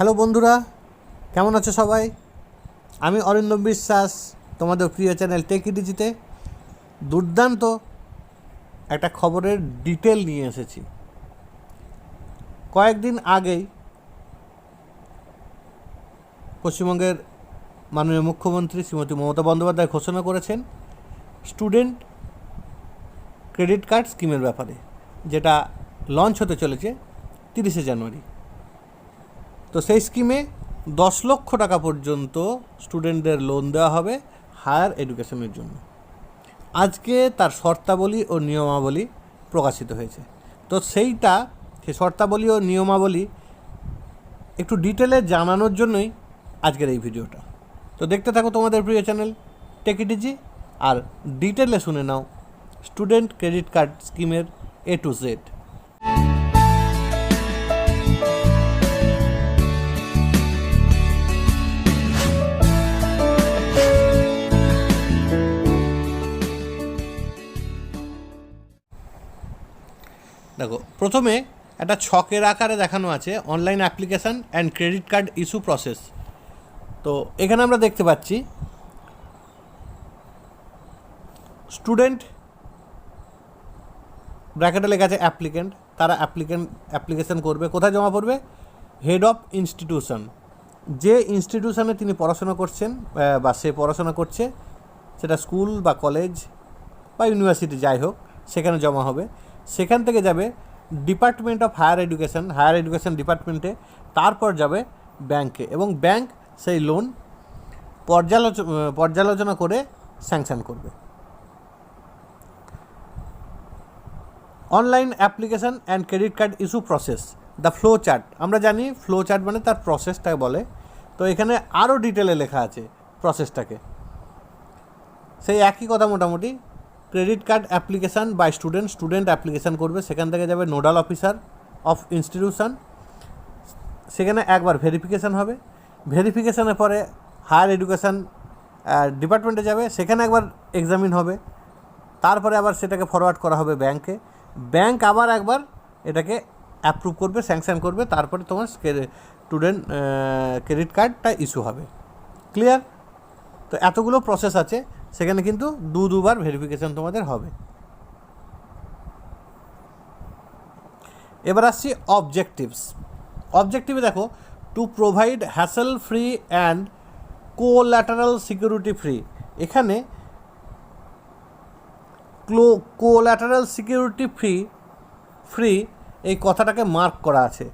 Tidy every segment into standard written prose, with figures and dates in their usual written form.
Hello বন্ধুরা, কেমন আছো সবাই? আমি অরিন্দম বিশ্বাস, তোমাদের প্রিয় চ্যানেল টেকিডিজিতে দুর্দান্ত একটা খবরের ডিটেল নিয়ে এসেছি। কয়েকদিন আগেই পশ্চিমবঙ্গের মাননীয় মুখ্যমন্ত্রী শ্রীমতী মমতা বন্দ্যোপাধ্যায় ঘোষণা করেছেন স্টুডেন্ট ক্রেডিট কার্ড স্কিমের ব্যাপারে, যেটা লঞ্চ হতে চলেছে 30শে জানুয়ারি। তো সেই স্কিমে 10 লক্ষ টাকা পর্যন্ত স্টুডেন্টদের লোন দেওয়া হবে হায়ার এডুকেশনের জন্য। আজকে তার শর্তাবলী ও নিয়মাবলী প্রকাশিত হয়েছে। তো সেই শর্তাবলী ও নিয়মাবলী একটু ডিটেলে জানানোর জন্যই আজকের এই ভিডিওটা। তো দেখতে থাকো তোমাদের প্রিয় চ্যানেল টেকিডিজি, আর ডিটেলে শুনে নাও স্টুডেন্ট ক্রেডিট কার্ড স্কিমের A to Z। দেখো, প্রথমে একটা ছকের আকারে দেখানো আছে online application and credit card issue process. তো এখানে আমরা দেখতে পাচ্ছি স্টুডেন্ট ব্র্যাকেটে লেখা আছে অ্যাপ্লিকেন্ট। তারা অ্যাপ্লিকেশান করবে, কোথায় জমা পড়বে? হেড অফ ইনস্টিটিউশন, যে ইনস্টিটিউশনে তিনি পড়াশোনা করছেন বা সে পড়াশোনা করছে, সেটা স্কুল বা কলেজ বা ইউনিভার্সিটি যাই হোক, সেখানে জমা হবে। সেখান থেকে যাবে ডিপার্টমেন্ট অফ হায়ার এডুকেশন ডিপার্টমেন্টে, তারপর যাবে ব্যাংকে, এবং ব্যাংক সেই লোন পর্যালোচনা করে স্যাংশন করবে। Online application and credit card issue process, the flow chart. আমরা জানি ফ্লো চার্ট মানে তার প্রসেসটাকে বলে। তো এখানে আরও ডিটেলে লেখা আছে প্রসেসটাকে, সেই একই কথা মোটামুটি। Credit card application by student application করবে, সেখান থেকে যাবে নোডাল অফিসার অফ ইনস্টিটিউশন, সেখানে একবার ভেরিফিকেশান হবে। ভেরিফিকেশানের পরে হায়ার এডুকেশান ডিপার্টমেন্টে যাবে, সেখানে একবার এক্সামিন হবে। তারপরে আবার সেটাকে ফরওয়ার্ড করা হবে ব্যাংকে, ব্যাংক আবার একবার এটাকে অ্যাপ্রুভ করবে, স্যাংশন করবে, তারপরে তোমার স্টুডেন্ট ক্রেডিট কার্ডটা ইস্যু হবে। ক্লিয়ার? তো এতগুলো প্রসেস আছে, সেখানে কিন্তু দুবার ভেরিফিকেশান তোমাদের হবে। এবার আসছি অবজেক্টিভে দেখো, to provide hassle free and collateral security free. এখানে কোল্যাটারাল সিকিউরিটি ফ্রি এই কথাটাকে মার্ক করা আছে।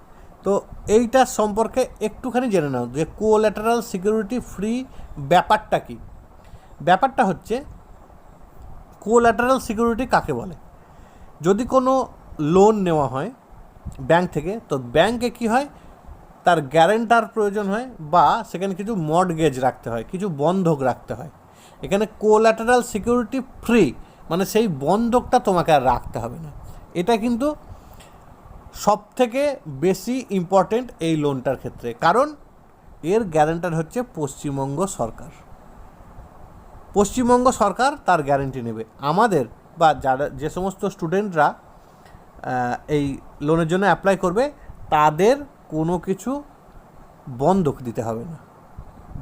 তো এইটার সম্পর্কে একটুখানি জেনে নাও যে কোল্যাটারাল সিকিউরিটি ফ্রি ব্যাপারটা কি। ব্যাপারটা হচ্ছে, কোল্যাটারাল সিকিউরিটি কাকে বলে? যদি কোনো লোন নেওয়া হয় ব্যাংক থেকে, তো ব্যাংকে কি হয়, তার গ্যারেন্টার প্রয়োজন হয়, বা সেখানে কিছু মর্টগেজ রাখতে হয়, কিছু বন্ধক রাখতে হয়। এখানে কোল্যাটারাল সিকিউরিটি ফ্রি মানে সেই বন্ধকটা তোমাকে আর রাখতে হবে না। এটা কিন্তু সবথেকে বেশি ইম্পর্টেন্ট এই লোনটার ক্ষেত্রে, কারণ এর গ্যারেন্টার হচ্ছে পশ্চিমবঙ্গ সরকার তার গ্যারেন্টি নেবে। আমাদের বা যে সমস্ত স্টুডেন্টরা এই লোনের জন্য অ্যাপ্লাই করবে, তাদের কোনো কিছু বন্ধক দিতে হবে না।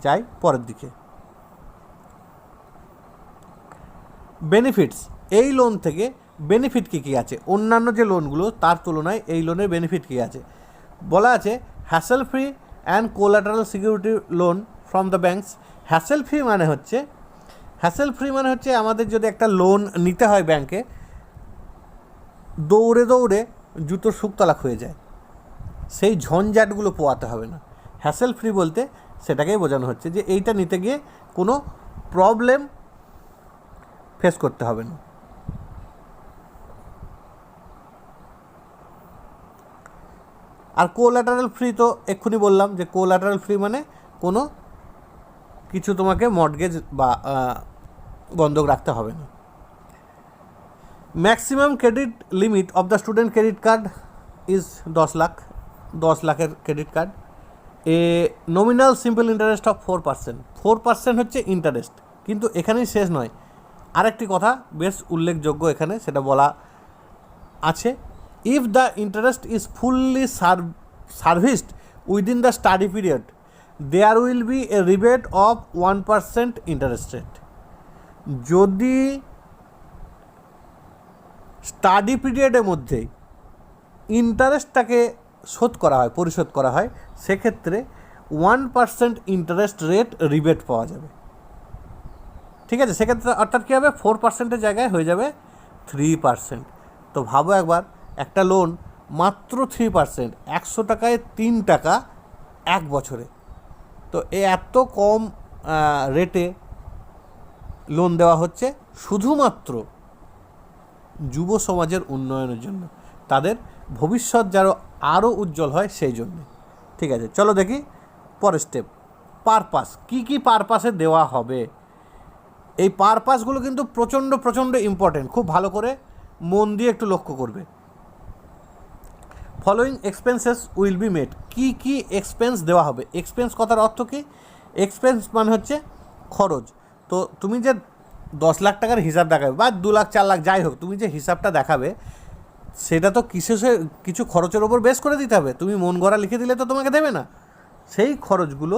যাই পরের দিকে, বেনিফিটস। এই লোন থেকে বেনিফিট কী কী আছে অন্যান্য যে লোনগুলো তার তুলনায় এই লোনের বেনিফিট কী আছে? বলা আছে hassle free and collateral security loan from the banks. Hassle free মানে হচ্ছে আমাদের যদি একটা লোন নিতে হয় ব্যাংকে, দৌড়ে জুতোর শুকতলা হয়ে যায়, সেই ঝঞ্ঝাটগুলো পোয়াতে হবে না। হ্যাসেল ফ্রি বলতে সেটাকেই বোঝানো হচ্ছে যে এইটা নিতে গিয়ে কোনো প্রবলেম ফেস করতে হবে না। আর কোল্যাটারাল ফ্রি তো এক্ষুনি বললাম যে কোল্যাটারাল ফ্রি মানে কোনো কিছু তোমাকে মর্টগেজ বা বন্ধক রাখতে হবে না। Maximum credit limit of the student credit card is 10 লাখের credit card. A nominal simple interest of 4% হচ্ছে ইন্টারেস্ট। কিন্তু এখানেই শেষ নয়, আরেকটি কথা বেশ উল্লেখযোগ্য এখানে, সেটা বলা আছে, if the interest is fully serviced within the study period there will be a rebate of 1% interest rate. যদি স্টাডি পিরিয়ডের মধ্যে ইন্টারেস্টটাকে পরিশোধ করা হয়, সেক্ষেত্রে 1% ইন্টারেস্ট রেট রিবেট পাওয়া যাবে। ঠিক আছে, সেক্ষেত্রে অর্থাৎ কী হবে, 4%-এর জায়গায় হয়ে যাবে 3%। তো ভাবো একবার, একটা লোন মাত্র 3%, 100 টাকায় 3 টাকা 1 বছরে। তো এত কম রেটে লোন দেওয়া হচ্ছে শুধুমাত্র যুব সমাজের উন্নয়নের জন্য, তাদের ভবিষ্যৎ যেন আরও উজ্জ্বল হয় সেই জন্য। ঠিক আছে, চলো দেখি পরের স্টেপ, পারপাস। কী কী পারপাসে দেওয়া হবে? এই পারপাসগুলো কিন্তু প্রচণ্ড ইম্পর্টেন্ট, খুব ভালো করে মন দিয়ে একটু লক্ষ্য করবে। Following expenses will be made. কী কী এক্সপেন্স দেওয়া হবে? এক্সপেন্স কথার অর্থ কী? এক্সপেন্স মানে হচ্ছে খরচ। তো তুমি যে 10 লাখ টাকার হিসাব দেখাবে বা 2 লাখ 4 লাখ যাই হোক, তুমি যে হিসাবটা দেখাবে সেটা তো কিছু খরচের ওপর বেস করে দিতে হবে। তুমি মন গড়া লিখে দিলে তো তোমাকে দেবে না। সেই খরচগুলো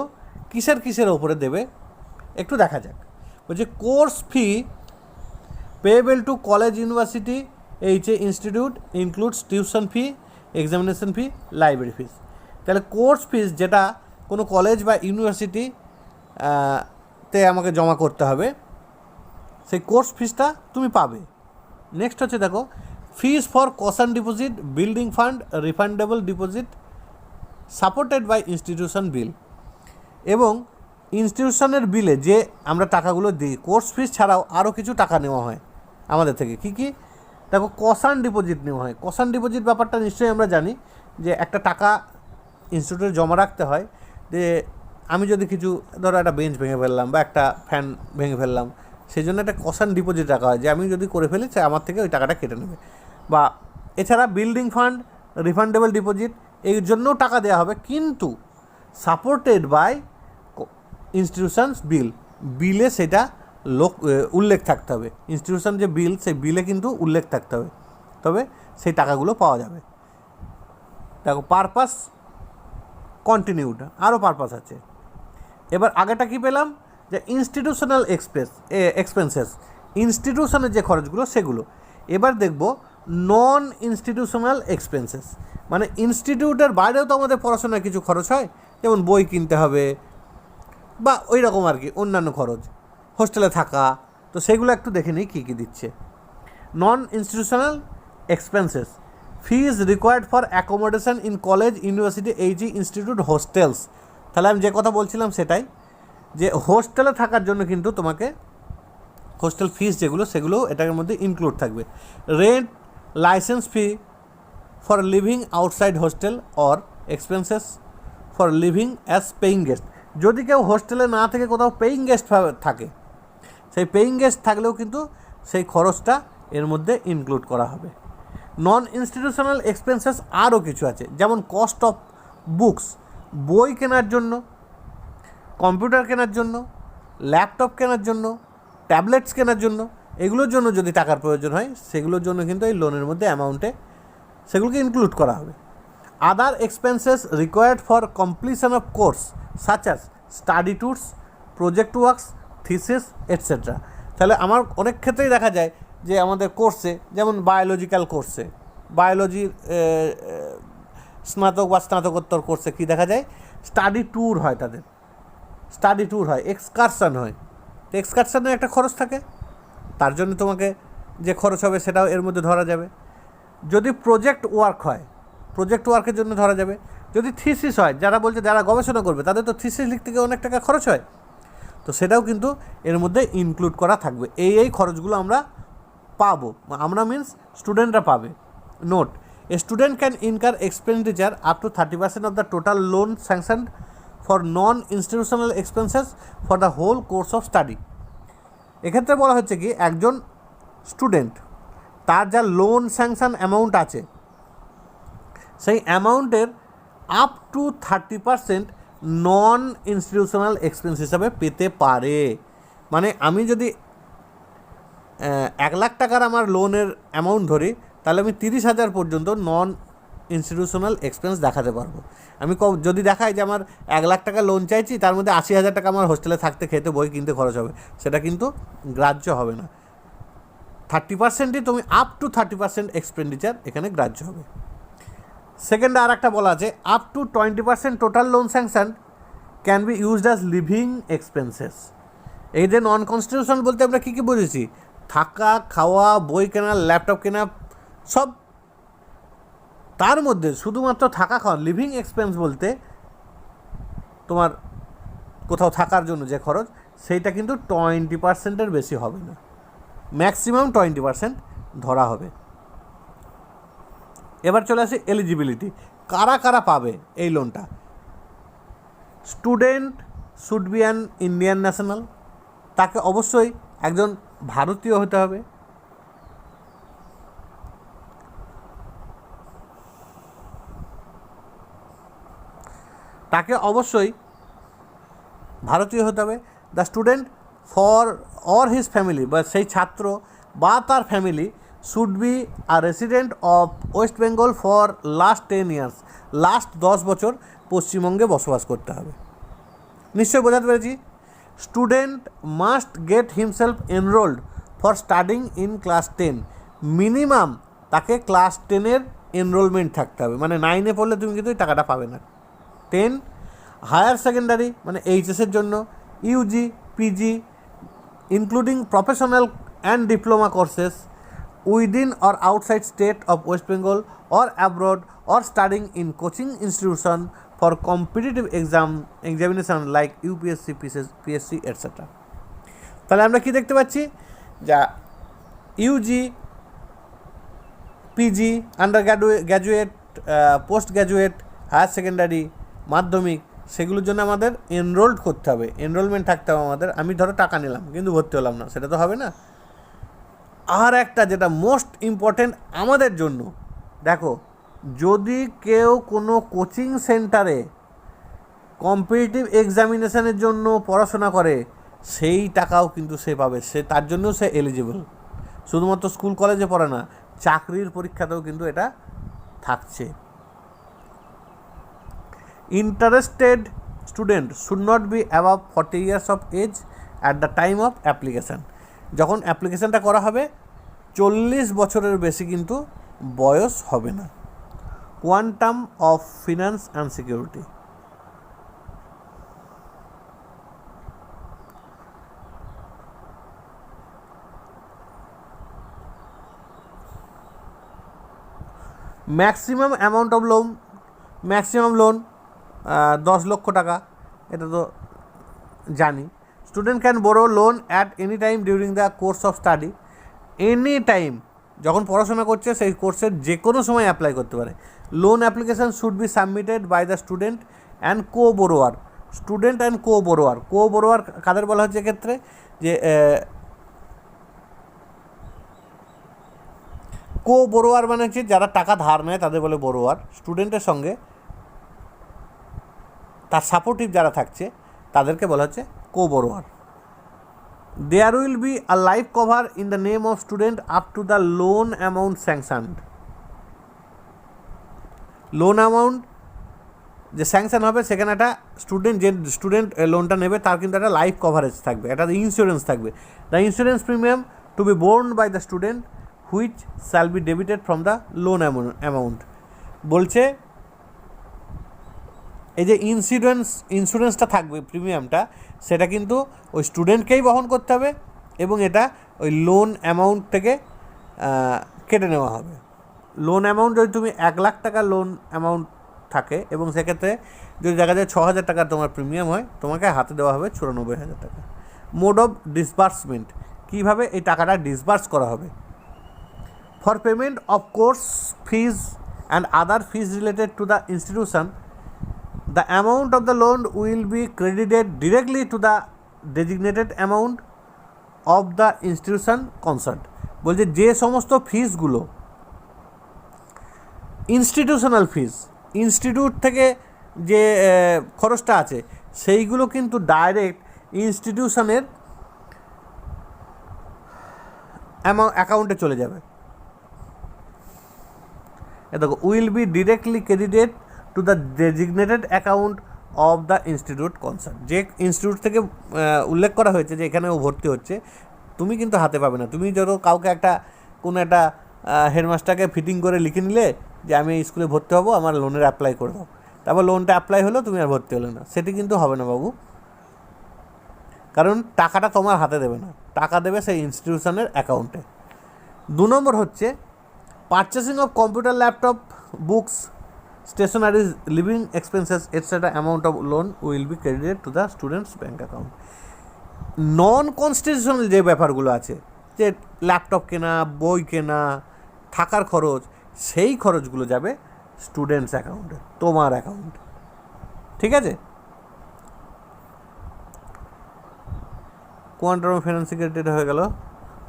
কিসের ওপরে দেবে একটু দেখা যাক। বলছে course fee payable to college university H E institute includes tuition fee, examination fee, library fees. তাহলে কোর্স ফিস যেটা কোনো কলেজ বা ইউনিভার্সিটি তে আমাকে জমা করতে হবে, সেই কোর্স ফিসটা তুমি পাবে। নেক্সট হচ্ছে দেখো, fees for caution deposit, building fund, refundable deposit supported by institution bill. এবং ইনস্টিটিউশনের বিলে যে আমরা টাকাগুলো দিই, কোর্স ফিস ছাড়াও আরও কিছু টাকা নেওয়া হয় আমাদের থেকে। কী কী? দেখো, কশন ডিপোজিট নেওয়া হয়। কশন ডিপোজিট ব্যাপারটা নিশ্চয়ই আমরা জানি যে একটা টাকা ইনস্টিটিউটে জমা রাখতে হয়। যে আমি যদি কিছু, ধরো একটা বেঞ্চ ভেঙে ফেললাম বা একটা ফ্যান ভেঙে ফেললাম, সেই জন্য একটা কশন ডিপোজিট রাখা হয় যে আমি যদি করে ফেলি সে আমার থেকে ওই টাকাটা কেটে নেবে। বা এছাড়া বিল্ডিং ফান্ড, রিফান্ডেবল ডিপোজিট, এই জন্যও টাকা দেওয়া হবে, কিন্তু সাপোর্টেড বাই ইনস্টিটিউশনস বিল। বিলে সেটা উল্লেখ থাকতে হবে। ইনস্টিটিউশন যে বিল, সেই বিলে কিন্তু উল্লেখ থাকতে হবে, তবে সেই টাকাগুলো পাওয়া যাবে। দেখো, পারপাস কন্টিনিউড, আরও পারপাস আছে। এবার আগেটা কি পেলাম, যে ইনস্টিটিউশনাল এক্সপেন্সেস, ইনস্টিটিউশনের যে খরচগুলো সেগুলো। এবার দেখব নন ইনস্টিটিউশনাল এক্সপেন্সেস, মানে ইনস্টিটিউটের বাইরেও তো আমাদের পড়াশোনায় কিছু খরচ হয়, যেমন বই কিনতে হবে বা ওই রকম আর কি অন্যান্য খরচ, হোস্টেলে থাকা। তো সেগুলো একটু দেখে নিই কী কী দিচ্ছে। Non institutional expenses, fees required for accommodation in college, university, HE institute, hostels. তাহলে আমি যে কথা বলছিলাম সেটাই, যে হোস্টেলে থাকার জন্য কিন্তু তোমাকে হোস্টেল ফিস যেগুলো সেগুলো এটার মধ্যে ইনক্লুড থাকবে। Rent, licence fee for living outside hostel or expenses for living as paying guest. যদি কেউ হোস্টেলে না থেকে কোথাও পেইং গেস্ট থাকে, সেই পেইং গেস্ট থাকলেও কিন্তু সেই খরচটা এর মধ্যে ইনক্লুড করা হবে। নন ইনস্টিটিউশনাল এক্সপেন্সেস আরও কিছু আছে, যেমন কস্ট অফ বুকস, বই কেনার জন্য, কম্পিউটার কেনার জন্য, ল্যাপটপ কেনার জন্য, ট্যাবলেটস কেনার জন্য, এগুলোর জন্য যদি টাকার প্রয়োজন হয় সেগুলোর জন্য কিন্তু এই লোনের মধ্যে অ্যামাউন্টে সেগুলোকে ইনক্লুড করা হবে। আদার expenses required for completion of course such as study tours, project works, thesis etcetera. তাহলে আমার অনেক ক্ষেত্রেই দেখা যায় যে আমাদের কোর্সে, যেমন বায়োলজিক্যাল কোর্সে, বায়োলজির স্নাতক বা স্নাতকোত্তর কোর্সে কী দেখা যায়, স্টাডি ট্যুর হয়, তাদের স্টাডি ট্যুর হয়, এক্সকারশন হয়। তো এক্সকারশনের একটা খরচ থাকে, তার জন্য তোমাকে যে খরচ হবে সেটাও এর মধ্যে ধরা যাবে। যদি প্রজেক্ট ওয়ার্ক হয়, প্রজেক্ট ওয়ার্কের জন্য ধরা যাবে। যদি থিসিস হয়, যারা বলছে যারা গবেষণা করবে তাদের তো থিসিস লিখতে গিয়ে অনেক টাকা খরচ হয়, তো সেটাও কিন্তু এর মধ্যে ইনক্লুড করা থাকবে। এই খরচগুলো আমরা পাবো, আমরা মিনস স্টুডেন্টরা পাবে। Note, a student can incur expenditure up to 30% of the total loan sanctioned for non institutional expenses for the whole course of study. এক্ষেত্রে বলা হচ্ছে কি, একজন স্টুডেন্ট তার যা লোন স্যাংশন অ্যামাউন্ট আছে, সেই অ্যামাউন্টের up to 30% non institutional expense হিসাবে পেতে পারে। মানে আমি যদি 1 লাখ টাকার আমার লোনের অ্যামাউন্ট ধরি, তাহলে আমি 30,000 পর্যন্ত নন ইনস্টিটিউশনাল এক্সপেন্স দেখাতে পারবো। আমি যদি দেখাই যে আমার 1,00,000 টাকা লোন চাইছি, তার মধ্যে 80,000 টাকা আমার হোস্টেলে থাকতে খেতে বই কিনতে খরচ হবে, সেটা কিন্তু গ্রাহ্য হবে না। 30%ই তুমি আপ টু 30% এক্সপেন্ডিচার এখানে গ্রাহ্য হবে। সেকেন্ডে আর একটা বলা আছে, up to 20% total loan sanction can be used as living expenses. এই যে নন কনস্টিটিউশনাল বলতে আমরা কী কী বুঝেছি, থাকা, খাওয়া, বই কেনা, ল্যাপটপ কেনা, সব। তার মধ্যে শুধুমাত্র থাকা খাওয়া, লিভিং এক্সপেন্স বলতে তোমার কোথাও থাকার জন্য যে খরচ, সেইটা কিন্তু 20%-এর বেশি হবে না, ম্যাক্সিমাম 20% ধরা হবে। এবার চলে আসে এলিজিবিলিটি, কারা কারা পাবে এই লোনটা। Student should be an Indian national, তাকে অবশ্যই একজন ভারতীয় হতে হবে। তাকে অবশ্যই ভারতীয় হতে হবে। The student for or his family, বা সেই ছাত্র বা তার family should be a resident of West Bengal for last 10 years, last 10 বছর পশ্চিমবঙ্গে বসবাস করতে হবে। নিশ্চয়ই বোঝাতে পেরেছি। Student must get himself enrolled for studying in class 10, minimum তাকে ক্লাস 10-এর এনরোলমেন্ট থাকতে হবে, মানে 9-এ পড়লে তুমি কিন্তু টাকাটা পাবে না। 10 হায়ার সেকেন্ডারি মানে এইচএসের জন্য, UG, PG including professional and diploma courses within or outside state of West Bengal or abroad or studying in coaching institution for competitive examination like UPSC, PSC etcetera. তাহলে আমরা কি দেখতে পাচ্ছি, যা UG, PG, under graduate, post graduate, higher secondary, মাধ্যমিক, সেগুলোর জন্য আমাদের এনরোল্ড করতে হবে, এনরোলমেন্ট থাকতে হবে আমাদের। আমি ধরো টাকা নিলাম কিন্তু ভর্তি হলাম না, সেটা তো হবে না। আর একটা যেটা মোস্ট ইম্পর্টেন্ট আমাদের জন্য, দেখো যদি কেউ কোনো কোচিং সেন্টারে কম্পিটিটিভ এক্সামিনেশনের জন্য পড়াশোনা করে, সেই টাকাও কিন্তু সে পাবে, সে তার জন্যও সে এলিজিবল। শুধুমাত্র স্কুল কলেজে পড়ে না, চাকরির পরীক্ষাতেও কিন্তু এটা থাকছে। Interested student should not be above 40 years of age at the time of application. যখন অ্যাপ্লিকেশানটা করা হবে 40 বছরের বেশি কিন্তু বয়স হবে না। Quantum of finance and security, maximum amount of loan, maximum loan 10 লক্ষ টাকা, এটা তো জানি। Student can borough loan at any time during the course of study, any time যখন পড়াশোনা করছে সেই কোর্সের যে কোনো সময় অ্যাপ্লাই করতে পারে। Loan application should be submitted by the student and co borrower, student and co borrower. Co borrower কাদের বলা হচ্ছে এক্ষেত্রে, যে কো বোরোয়ার মানে হচ্ছে যারা টাকা ধার নেয় তাদের বলে বোরোয়ার। স্টুডেন্টের সঙ্গে তার সাপোর্টিভ যারা থাকছে তাদেরকে বলা হচ্ছে co borrower. There will be a life cover in the name of student up to the loan amount sanctioned. Loan amount যে স্যাংশন হবে সেখানে একটা স্টুডেন্ট লোনটা নেবে তার কিন্তু একটা লাইফ কভারেজ থাকবে, একটা ইন্স্যুরেন্স থাকবে। The insurance premium to be borne by the student which shall be debited from the loan amount. বলছে এই যে ইন্স্যুরেন্সটা থাকবে, প্রিমিয়ামটা, সেটা কিন্তু ওই স্টুডেন্টকেই বহন করতে হবে এবং এটা ওই লোন অ্যামাউন্ট থেকে কেটে নেওয়া হবে। লোন অ্যামাউন্ট যদি তুমি 1,00,000 টাকা লোন অ্যামাউন্ট থাকে এবং সেক্ষেত্রে যদি দেখা যায় 6,000 টাকা তোমার প্রিমিয়াম হয়, তোমাকে হাতে দেওয়া হবে 94,000 টাকা। মোড অফ ডিসবার্সমেন্ট, কীভাবে এই টাকাটা ডিসবার্স করা হবে। For payment of course fees and other fees related to the institution, the amount of the loan will be credited directly to the designated amount of the institution concerned. বলছে যে সমস্ত ফিসগুলো institutional ফিস, institute থেকে যে খরচটা আছে সেইগুলো কিন্তু direct ইনস্টিটিউশনের অ্যাকাউন্টে চলে যাবে। এ দেখো will be directly credited to the designated account of the institute concern. যে ইনস্টিটিউট থেকে উল্লেখ করা হয়েছে যে এখানে ও ভর্তি হচ্ছে, তুমি কিন্তু হাতে পাবে না। তুমি ধরো কাউকে কোনো একটা হেডমাস্টারকে ফিটিং করে লিখে নিলে যে আমি এই স্কুলে ভর্তি হবো, আমার লোনের অ্যাপ্লাই করে দাও, তারপর লোনটা অ্যাপ্লাই হলো, তুমি আর ভর্তি হলে না, সেটি কিন্তু হবে না বাবু, কারণ টাকাটা তোমার হাতে দেবে না, টাকা দেবে সেই ইনস্টিটিউশনের অ্যাকাউন্টে। 2 নম্বর হচ্ছে purchasing of computer, laptop, books, stationeries, living expenses etcetera amount of loan will be credited to the students bank account. Non constitutional যে ব্যাপারগুলো আছে, যে ল্যাপটপ কেনা, বই কেনা, থাকার খরচ, সেই খরচগুলো যাবে স্টুডেন্টস অ্যাকাউন্টে, তোমার অ্যাকাউন্টে, ঠিক আছে? কোয়ান্টাম ফাইন্যান্সিং ক্রেডিট হয়ে গেল।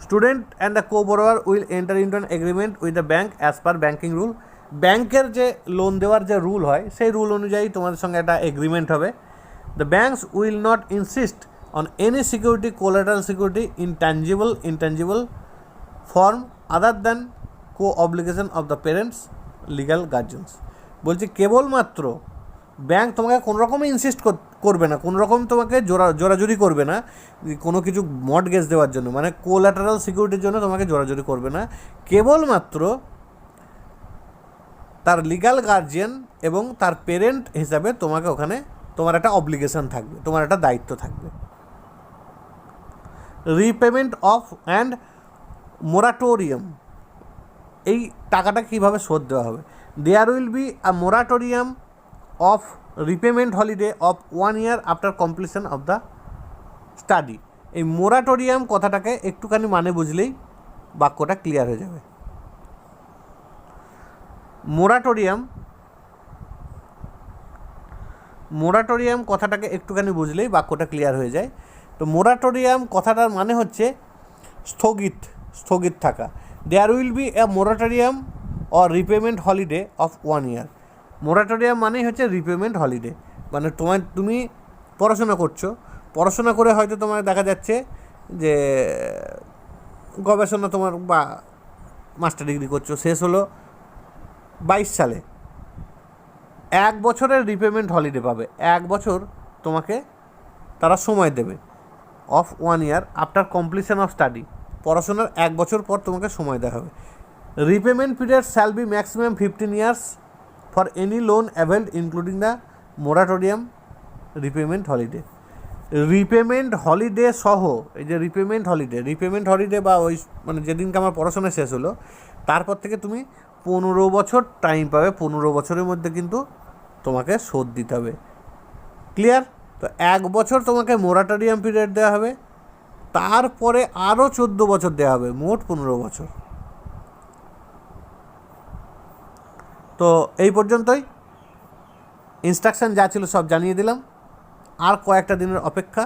Student and the co borrower will enter into an agreement with the bank as per banking rule. ব্যাংকের যে লোন দেওয়ার যে রুল হয় সেই রুল অনুযায়ী তোমাদের সঙ্গে একটা এগ্রিমেন্ট হবে। The banks will not insist on any security, collateral security, intangible form other than co obligation of the parents, legal guardians. বলছি কেবলমাত্র ব্যাংক তোমাকে কোনো রকমই ইনসিস্ট করবে না, কোনো রকম তোমাকে জোরাজুরি করবে না কোনো কিছু মর্টগেজ দেওয়ার জন্য, মানে কোলাটারাল সিকিউরিটির জন্য তোমাকে জোরাজুরি করবে না। কেবলমাত্র তার লিগ্যাল গার্জিয়ান এবং তার পেরেন্ট হিসাবে তোমাকে ওখানে তোমার একটা অব্লিগেশন থাকবে, তোমার একটা দায়িত্ব থাকবে। রিপেমেন্ট অফ অ্যান্ড মোরাটোরিয়াম, এই টাকাটা কীভাবে শোধ দেওয়া হবে। There will be a moratorium of repayment holiday of 1 year after completion of the study. এই মোরাটোরিয়াম কথাটাকে একটুখানি মানে বুঝলেই বাক্যটা ক্লিয়ার হয়ে যাবে। মোরাটোরিয়াম কথাটাকে একটুখানি বুঝলেই বাক্যটা ক্লিয়ার হয়ে যায়। তো মোরাটোরিয়াম কথাটার মানে হচ্ছে স্থগিত থাকা। There will be a moratorium or repayment holiday of 1 year। Moratorium মানেই হচ্ছে রিপেমেন্ট হলিডে, মানে তুমি পড়াশোনা করছো, পড়াশোনা করে হয়তো তোমার দেখা যাচ্ছে যে গবেষণা তোমার বা মাস্টার ডিগ্রি করছো, শেষ হলো 22 সালে, 1 বছরের রিপেমেন্ট হলিডে পাবে, 1 বছর তোমাকে তারা সময় দেবে। Of 1 year after completion of study, পড়াশোনার 1 বছর পর তোমাকে সময় দেওয়া হবে। Repayment period shall be maximum 15 years for any loan অ্যাভেলড including the moratorium repayment holiday. Repayment holiday সহ এই যে রিপেমেন্ট হলিডে বা ওই মানে যেদিনকে আমার পড়াশোনা শেষ হলো তারপর থেকে তুমি 15 বছর টাইম পাবে, 15 বছরের মধ্যে কিন্তু তোমাকে শোধ দিতে হবে। ক্লিয়ার? তো 1 বছর তোমাকে মোরাটোরিয়াম পিরিয়ড দেওয়া হবে, তারপরে আরও 14 বছর দেওয়া হবে, মোট 15 বছর। তো এই পর্যন্তই ইনস্ট্রাকশান যা ছিল সব জানিয়ে দিলাম। আর কয়েকটা দিনের অপেক্ষা।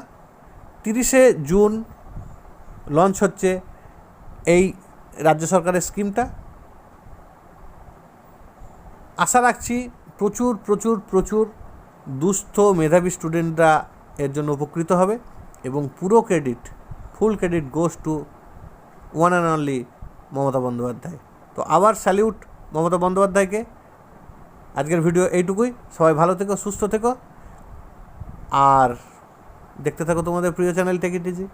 30শে জুন লঞ্চ হচ্ছে এই রাজ্য সরকারের স্কিমটা। আশা রাখছি প্রচুর প্রচুর প্রচুর দুস্থ মেধাবী স্টুডেন্টরা এর জন্য উপকৃত হবে এবং ফুল credit goes to one and only Mamata Bandyopadhyay. তো আবার স্যালিউট মমতা বন্দ্যোপাধ্যায়কে। আজকের ভিডিও এইটুকুই। সবাই ভালো থেকো, সুস্থ থেকো, আর দেখতে থাকো তোমাদের প্রিয় চ্যানেল টেক ইট ইজি।